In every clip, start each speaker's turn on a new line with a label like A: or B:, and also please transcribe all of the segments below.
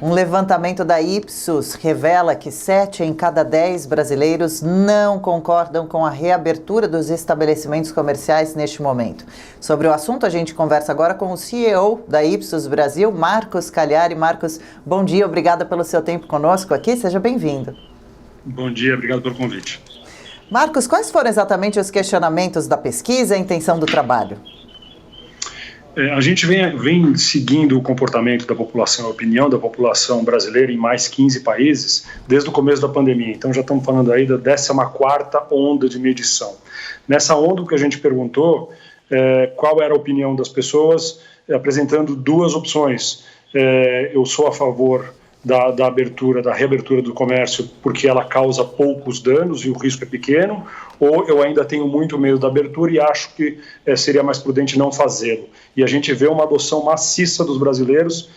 A: Um levantamento da Ipsos revela que 7 em cada 10 brasileiros não concordam com a reabertura dos estabelecimentos comerciais neste momento. Sobre o assunto, a gente conversa agora com o CEO da Ipsos Brasil, Marcos Cagliari. Marcos, bom dia, obrigada pelo seu tempo conosco aqui, seja bem-vindo.
B: Bom dia, obrigado pelo convite.
A: Marcos, quais foram exatamente os questionamentos da pesquisa e a intenção do trabalho?
B: A gente vem seguindo o comportamento da população, a opinião da população brasileira em mais 15 países desde o começo da pandemia. Então já estamos falando aí da 14ª onda de medição. Nessa onda, o que a gente perguntou qual era a opinião das pessoas, apresentando duas opções. Eu sou a favor da reabertura do comércio porque ela causa poucos danos e o risco é pequeno, ou eu ainda tenho muito medo da abertura e acho que seria mais prudente não fazê-lo. E a gente vê uma adoção maciça dos brasileiros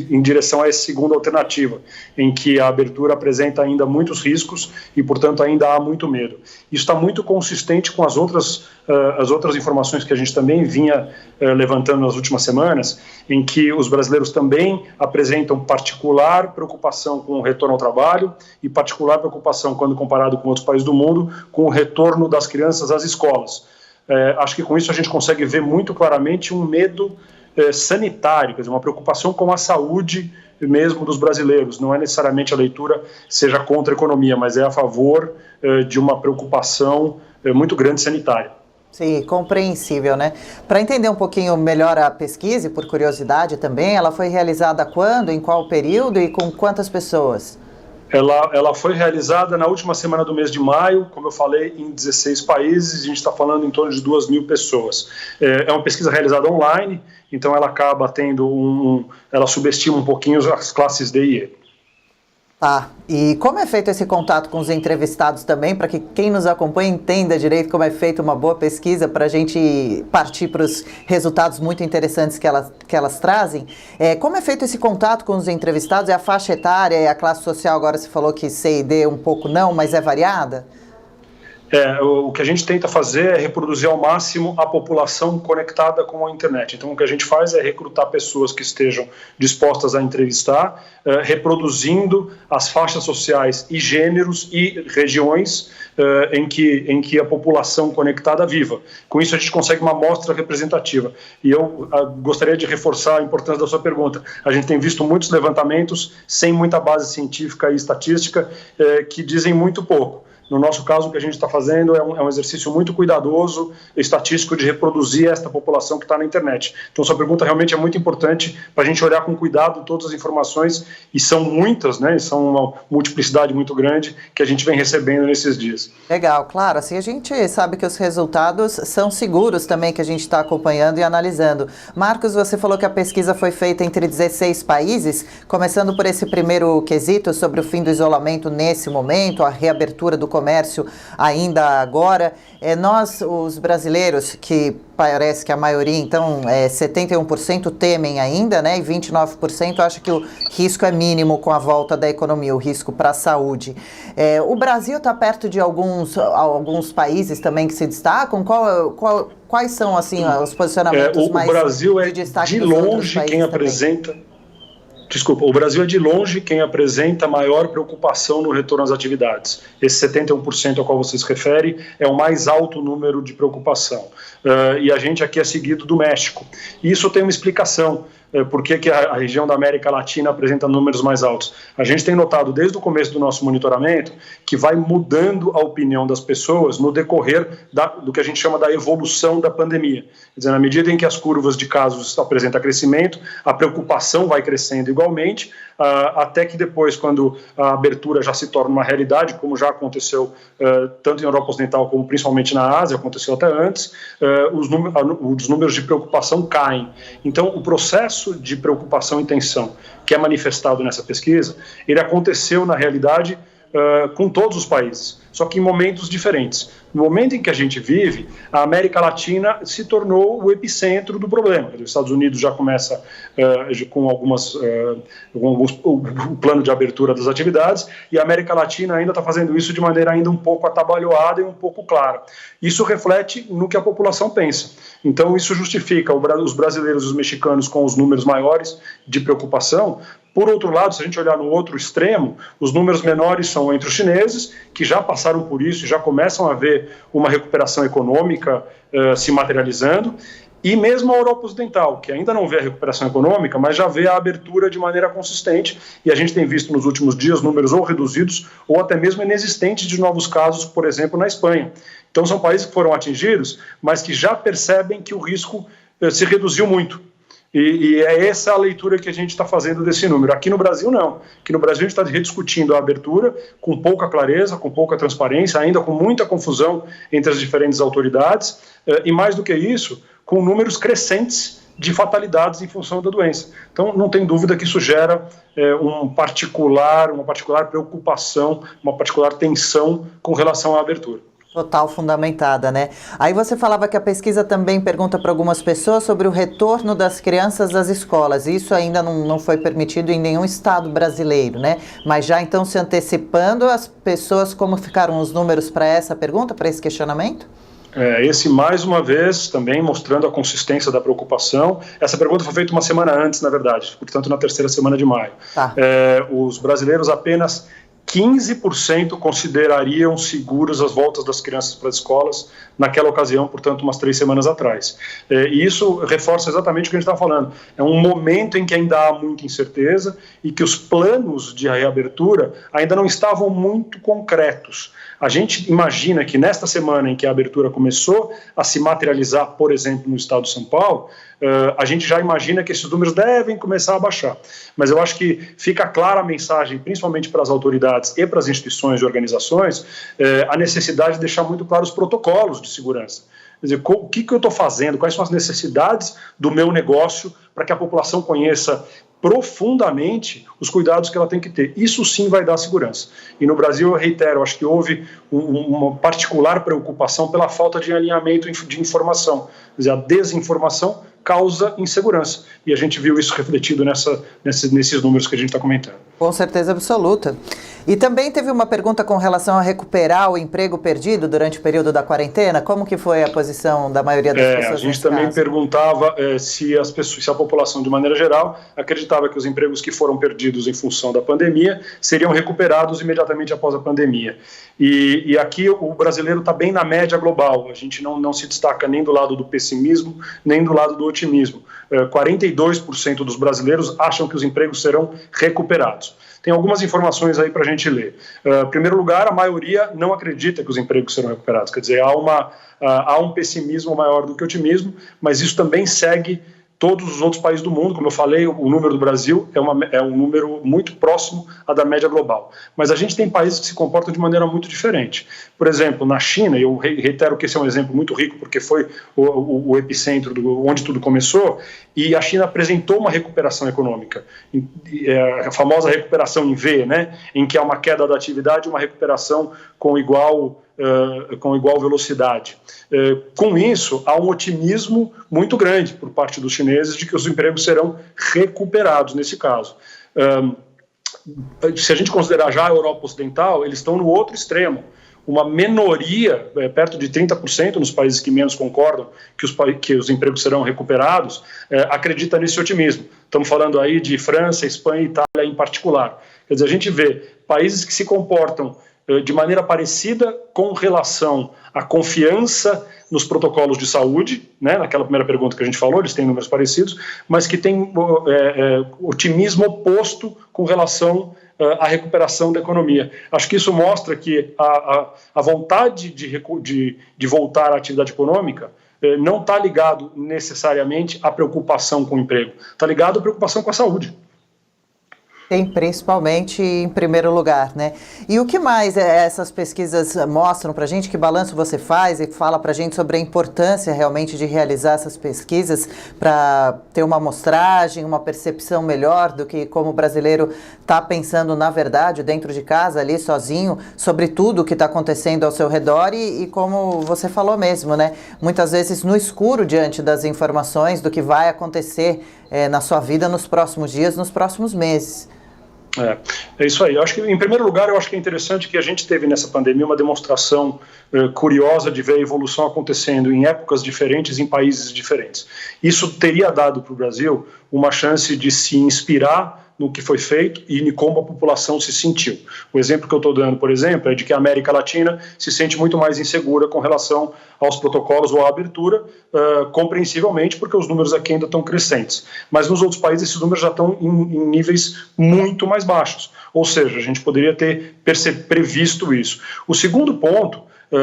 B: em direção a essa segunda alternativa, em que a abertura apresenta ainda muitos riscos e, portanto, ainda há muito medo. Isso está muito consistente com as outras informações que a gente também vinha levantando nas últimas semanas, em que os brasileiros também apresentam particular preocupação com o retorno ao trabalho e particular preocupação, quando comparado com outros países do mundo, com o retorno das crianças às escolas. Acho que com isso a gente consegue ver muito claramente um medo sanitário, quer dizer, uma preocupação com a saúde mesmo dos brasileiros. Não é necessariamente a leitura seja contra a economia, mas é a favor de uma preocupação muito grande sanitária.
A: Sim, compreensível, né? Para entender um pouquinho melhor a pesquisa, e por curiosidade também, ela foi realizada quando, em qual período e com quantas pessoas?
B: Ela foi realizada na última semana do mês de maio, como eu falei, em 16 países, a gente está falando em torno de 2.000 pessoas. É uma pesquisa realizada online, então ela acaba tendo ela subestima um pouquinho as classes D e E.
A: Tá, e como é feito esse contato com os entrevistados também, para que quem nos acompanha entenda direito como é feita uma boa pesquisa, para a gente partir para os resultados muito interessantes que elas trazem. Como é feito esse contato com os entrevistados? É a faixa etária, é a classe social, agora você falou que C e D um pouco não, mas é variada?
B: O que a gente tenta fazer é reproduzir ao máximo a população conectada com a internet. Então, o que a gente faz é recrutar pessoas que estejam dispostas a entrevistar, reproduzindo as faixas sociais e gêneros e regiões em que a população conectada viva. Com isso, a gente consegue uma amostra representativa. E eu gostaria de reforçar a importância da sua pergunta. A gente tem visto muitos levantamentos sem muita base científica e estatística que dizem muito pouco. No nosso caso, o que a gente está fazendo é um exercício muito cuidadoso, estatístico, de reproduzir esta população que está na internet. Então, sua pergunta realmente é muito importante para a gente olhar com cuidado todas as informações, e são muitas, né? E são uma multiplicidade muito grande que a gente vem recebendo nesses dias.
A: Legal, claro. Assim a gente sabe que os resultados são seguros também, que a gente está acompanhando e analisando. Marcos, você falou que a pesquisa foi feita entre 16 países, começando por esse primeiro quesito sobre o fim do isolamento nesse momento, a reabertura do comércio ainda agora. Nós, os brasileiros, que parece que a maioria, então, 71% temem ainda, né, e 29% acham que o risco é mínimo com a volta da economia, o risco para a saúde. O Brasil está perto de alguns países também que se destacam? Quais são, assim, os posicionamentos mais de destaque dos outros países
B: quem apresenta... Desculpa, o Brasil é de longe quem apresenta maior preocupação no retorno às atividades. Esse 71% ao qual você se refere é o mais alto número de preocupação. E a gente aqui é seguido do México. E isso tem uma explicação. Por que a região da América Latina apresenta números mais altos? A gente tem notado desde o começo do nosso monitoramento que vai mudando a opinião das pessoas no decorrer do que a gente chama da evolução da pandemia. Quer dizer, na medida em que as curvas de casos apresentam crescimento, a preocupação vai crescendo igualmente, até que depois, quando a abertura já se torna uma realidade, como já aconteceu tanto em Europa Ocidental como principalmente na Ásia, aconteceu até antes, os números de preocupação caem. Então, o processo de preocupação e tensão que é manifestado nessa pesquisa, ele aconteceu na realidade com todos os países, só que em momentos diferentes. No momento em que a gente vive, a América Latina se tornou o epicentro do problema. Os Estados Unidos já começa com o plano de abertura das atividades, e a América Latina ainda está fazendo isso de maneira ainda um pouco atabalhoada e um pouco clara. Isso reflete no que a população pensa. Então, isso justifica os brasileiros e os mexicanos com os números maiores de preocupação. Por outro lado, se a gente olhar no outro extremo, os números menores são entre os chineses, que já passaram por isso e já começam a ver uma recuperação econômica se materializando, e mesmo a Europa Ocidental, que ainda não vê a recuperação econômica, mas já vê a abertura de maneira consistente, e a gente tem visto nos últimos dias números ou reduzidos ou até mesmo inexistentes de novos casos, por exemplo, na Espanha. Então são países que foram atingidos, mas que já percebem que o risco se reduziu muito. E é essa a leitura que a gente está fazendo desse número. Aqui no Brasil, não. Aqui no Brasil, a gente está rediscutindo a abertura com pouca clareza, com pouca transparência, ainda com muita confusão entre as diferentes autoridades, e mais do que isso, com números crescentes de fatalidades em função da doença. Então, não tem dúvida que isso gera uma particular preocupação, uma particular tensão com relação à abertura.
A: Total fundamentada, né? Aí você falava que a pesquisa também pergunta para algumas pessoas sobre o retorno das crianças às escolas. Isso ainda não foi permitido em nenhum estado brasileiro, né? Mas já então se antecipando, as pessoas, como ficaram os números para essa pergunta, para esse questionamento?
B: Esse, mais uma vez, também mostrando a consistência da preocupação. Essa pergunta foi feita uma semana antes, na verdade, portanto, na terceira semana de maio. Tá. Os brasileiros apenas 15% considerariam seguras as voltas das crianças para as escolas naquela ocasião, portanto, umas 3 semanas atrás. E isso reforça exatamente o que a gente está falando. É um momento em que ainda há muita incerteza e que os planos de reabertura ainda não estavam muito concretos. A gente imagina que nesta semana em que a abertura começou a se materializar, por exemplo, no estado de São Paulo, a gente já imagina que esses números devem começar a baixar. Mas eu acho que fica clara a mensagem, principalmente para as autoridades e para as instituições e organizações, a necessidade de deixar muito claros os protocolos de segurança. Quer dizer, o que eu estou fazendo, quais são as necessidades do meu negócio para que a população conheça profundamente os cuidados que ela tem que ter. Isso sim vai dar segurança. E no Brasil, eu reitero, acho que houve uma particular preocupação pela falta de alinhamento de informação. Quer dizer, a desinformação causa insegurança. E a gente viu isso refletido nesses números que a gente está comentando. Com certeza absoluta. E também teve uma pergunta com relação a recuperar o emprego perdido durante o período da quarentena. Como que foi a posição da maioria das pessoas? A gente também perguntava se a população, de maneira geral, acreditava que os empregos que foram perdidos em função da pandemia seriam recuperados imediatamente após a pandemia. E aqui o brasileiro está bem na média global. A gente não se destaca nem do lado do pessimismo, nem do lado do otimismo. 42% dos brasileiros acham que os empregos serão recuperados. Tem algumas informações aí para a gente ler. Em primeiro lugar, a maioria não acredita que os empregos serão recuperados. Quer dizer, há um pessimismo maior do que otimismo, mas isso também segue todos os outros países do mundo. Como eu falei, o número do Brasil é um número muito próximo à da média global. Mas a gente tem países que se comportam de maneira muito diferente. Por exemplo, na China, eu reitero que esse é um exemplo muito rico, porque foi o epicentro onde tudo começou, e a China apresentou uma recuperação econômica, a famosa recuperação em V, né, em que há uma queda da atividade e uma recuperação com igual velocidade. Com isso, há um otimismo muito grande por parte dos chineses de que os empregos serão recuperados nesse caso. Se a gente considerar já a Europa Ocidental, eles estão no outro extremo. Uma minoria, perto de 30% nos países que menos concordam que os empregos serão recuperados, acredita nesse otimismo. Estamos falando aí de França, Espanha e Itália em particular. Quer dizer, a gente vê países que se comportam de maneira parecida com relação à confiança nos protocolos de saúde, né, naquela primeira pergunta que a gente falou, eles têm números parecidos, mas que têm otimismo oposto com relação à recuperação da economia. Acho que isso mostra que a vontade de voltar à atividade econômica não está ligado necessariamente à preocupação com o emprego, está ligado à preocupação com a saúde.
A: Tem principalmente em primeiro lugar, né? E o que mais essas pesquisas mostram para a gente? Que balanço você faz e fala para a gente sobre a importância realmente de realizar essas pesquisas para ter uma amostragem, uma percepção melhor do que como o brasileiro está pensando na verdade dentro de casa ali sozinho sobre tudo o que está acontecendo ao seu redor e como você falou mesmo, né? Muitas vezes no escuro diante das informações do que vai acontecer na sua vida nos próximos dias, nos próximos meses.
B: É isso aí. Eu acho que, em primeiro lugar, eu acho que é interessante que a gente teve nessa pandemia uma demonstração curiosa de ver a evolução acontecendo em épocas diferentes, em países diferentes. Isso teria dado para o Brasil uma chance de se inspirar no que foi feito e em como a população se sentiu. O exemplo que eu estou dando, por exemplo, é de que a América Latina se sente muito mais insegura com relação aos protocolos ou à abertura, compreensivelmente, porque os números aqui ainda estão crescentes. Mas nos outros países esses números já estão em níveis muito mais baixos. Ou seja, a gente poderia ter previsto isso. O segundo ponto,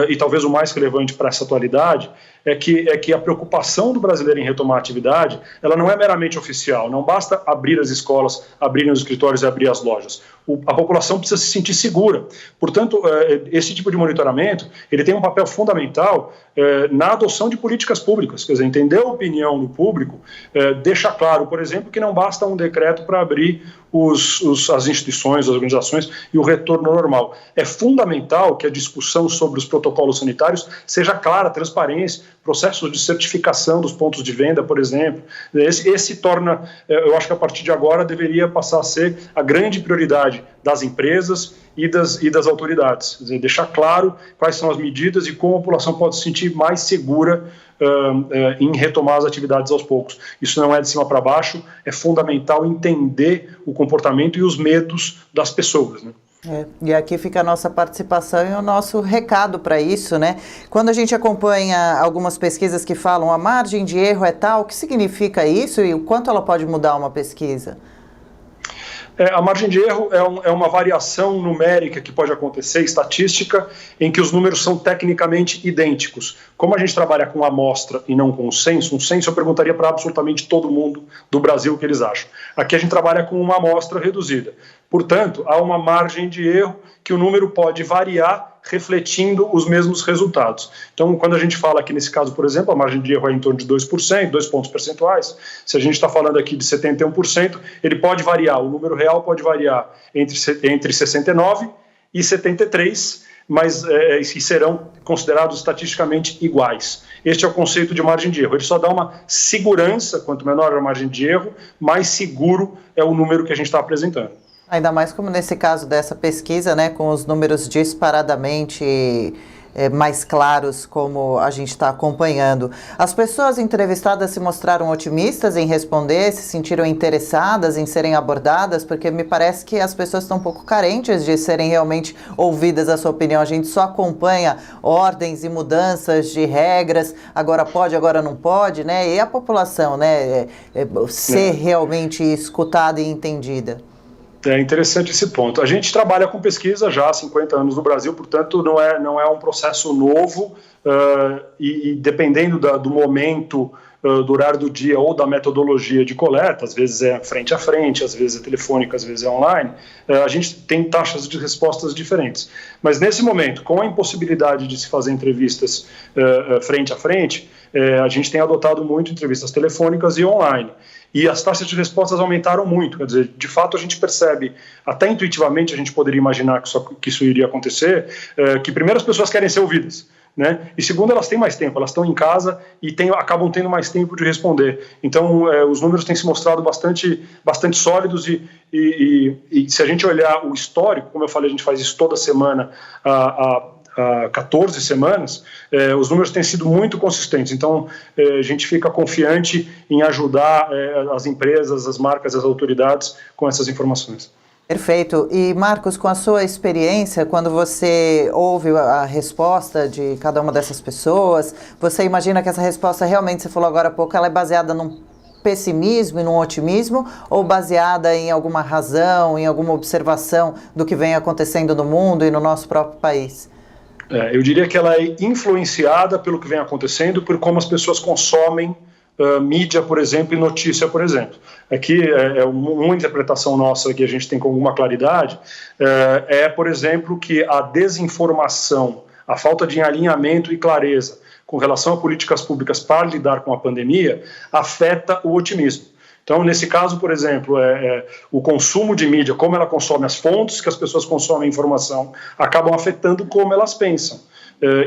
B: e talvez o mais relevante para essa atualidade, é que a preocupação do brasileiro em retomar a atividade, ela não é meramente oficial, não basta abrir as escolas, abrir os escritórios e abrir as lojas. A população precisa se sentir segura. Portanto, esse tipo de monitoramento, ele tem um papel fundamental na adoção de políticas públicas, quer dizer, entender a opinião do público, deixa claro, por exemplo, que não basta um decreto para abrir as instituições, as organizações e o retorno normal. É fundamental que a discussão sobre os protocolos sanitários seja clara, transparência, processos de certificação dos pontos de venda, por exemplo. Esse torna, eu acho que a partir de agora deveria passar a ser a grande prioridade das empresas e das autoridades. Quer dizer, deixar claro quais são as medidas e como a população pode se sentir mais segura em retomar as atividades aos poucos. Isso não é de cima para baixo, é fundamental entender o comportamento e os medos das pessoas, né?
A: E aqui fica a nossa participação e o nosso recado para isso, né? Quando a gente acompanha algumas pesquisas que falam a margem de erro é tal, o que significa isso e o quanto ela pode mudar uma pesquisa?
B: A margem de erro é uma variação numérica que pode acontecer, estatística, em que os números são tecnicamente idênticos. Como a gente trabalha com amostra e não com um censo eu perguntaria para absolutamente todo mundo do Brasil o que eles acham. Aqui a gente trabalha com uma amostra reduzida. Portanto, há uma margem de erro que o número pode variar refletindo os mesmos resultados. Então, quando a gente fala aqui nesse caso, por exemplo, a margem de erro é em torno de 2%, 2 pontos percentuais. Se a gente está falando aqui de 71%, ele pode variar, o número real pode variar entre 69 e 73, mas serão considerados estatisticamente iguais. Este é o conceito de margem de erro. Ele só dá uma segurança, quanto menor a margem de erro, mais seguro é o número que a gente está apresentando.
A: Ainda mais como nesse caso dessa pesquisa, né, com os números disparadamente mais claros, como a gente está acompanhando. As pessoas entrevistadas se mostraram otimistas em responder, se sentiram interessadas em serem abordadas, porque me parece que as pessoas estão um pouco carentes de serem realmente ouvidas a sua opinião. A gente só acompanha ordens e mudanças de regras, agora pode, agora não pode, né? E a população, né, ser realmente escutada e entendida.
B: É interessante esse ponto. A gente trabalha com pesquisa já há 50 anos no Brasil, portanto não é um processo novo e dependendo do momento, do horário do dia ou da metodologia de coleta, às vezes é frente a frente, às vezes é telefônica, às vezes é online, a gente tem taxas de respostas diferentes. Mas nesse momento, com a impossibilidade de se fazer entrevistas frente a frente, a gente tem adotado muito entrevistas telefônicas e online. E as taxas de respostas aumentaram muito, quer dizer, de fato a gente percebe, até intuitivamente a gente poderia imaginar que isso iria acontecer, que primeiro as pessoas querem ser ouvidas, né? E segundo, elas têm mais tempo, elas estão em casa e acabam tendo mais tempo de responder. Então, os números têm se mostrado bastante sólidos e se a gente olhar o histórico, como eu falei, a gente faz isso toda semana, há 14 semanas, os números têm sido muito consistentes. Então, a gente fica confiante em ajudar as empresas, as marcas, as autoridades com essas informações.
A: Perfeito. E, Marcos, com a sua experiência, quando você ouve a resposta de cada uma dessas pessoas, você imagina que essa resposta realmente, você falou agora há pouco, ela é baseada num pessimismo e num otimismo ou baseada em alguma razão, em alguma observação do que vem acontecendo no mundo e no nosso próprio país?
B: Eu diria que ela é influenciada pelo que vem acontecendo, por como as pessoas consomem mídia, por exemplo, e notícia, por exemplo. Aqui, uma interpretação nossa que a gente tem com alguma claridade, por exemplo, que a desinformação, a falta de alinhamento e clareza com relação a políticas públicas para lidar com a pandemia, afeta o otimismo. Então, nesse caso, por exemplo, o consumo de mídia, como ela consome as fontes que as pessoas consomem informação, acabam afetando como elas pensam.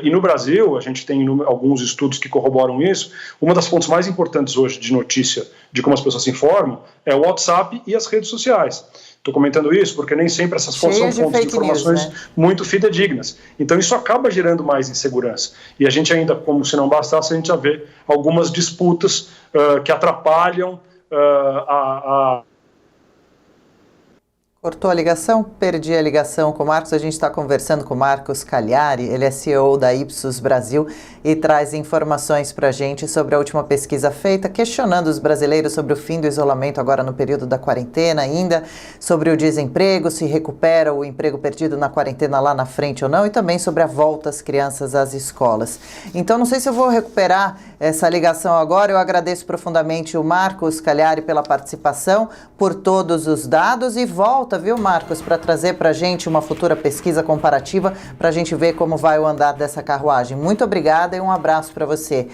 B: E no Brasil, a gente tem alguns estudos que corroboram isso, uma das fontes mais importantes hoje de notícia de como as pessoas se informam é o WhatsApp e as redes sociais. Estou comentando isso porque nem sempre essas fontes são fontes de informações news, né? Muito fidedignas. Então isso acaba gerando mais insegurança. E a gente ainda, como se não bastasse, a gente já vê algumas disputas que atrapalham
A: Cortou a ligação? Perdi a ligação com o Marcos. A gente está conversando com o Marcos Cagliari, ele é CEO da Ipsos Brasil e traz informações para a gente sobre a última pesquisa feita, questionando os brasileiros sobre o fim do isolamento agora no período da quarentena ainda, sobre o desemprego, se recupera o emprego perdido na quarentena lá na frente ou não, e também sobre a volta às crianças às escolas. Então, não sei se eu vou recuperar essa ligação agora. Eu agradeço profundamente o Marcos Cagliari pela participação, por todos os dados, e volta, viu, Marcos, para trazer para a gente uma futura pesquisa comparativa para a gente ver como vai o andar dessa carruagem. Muito obrigada e um abraço para você.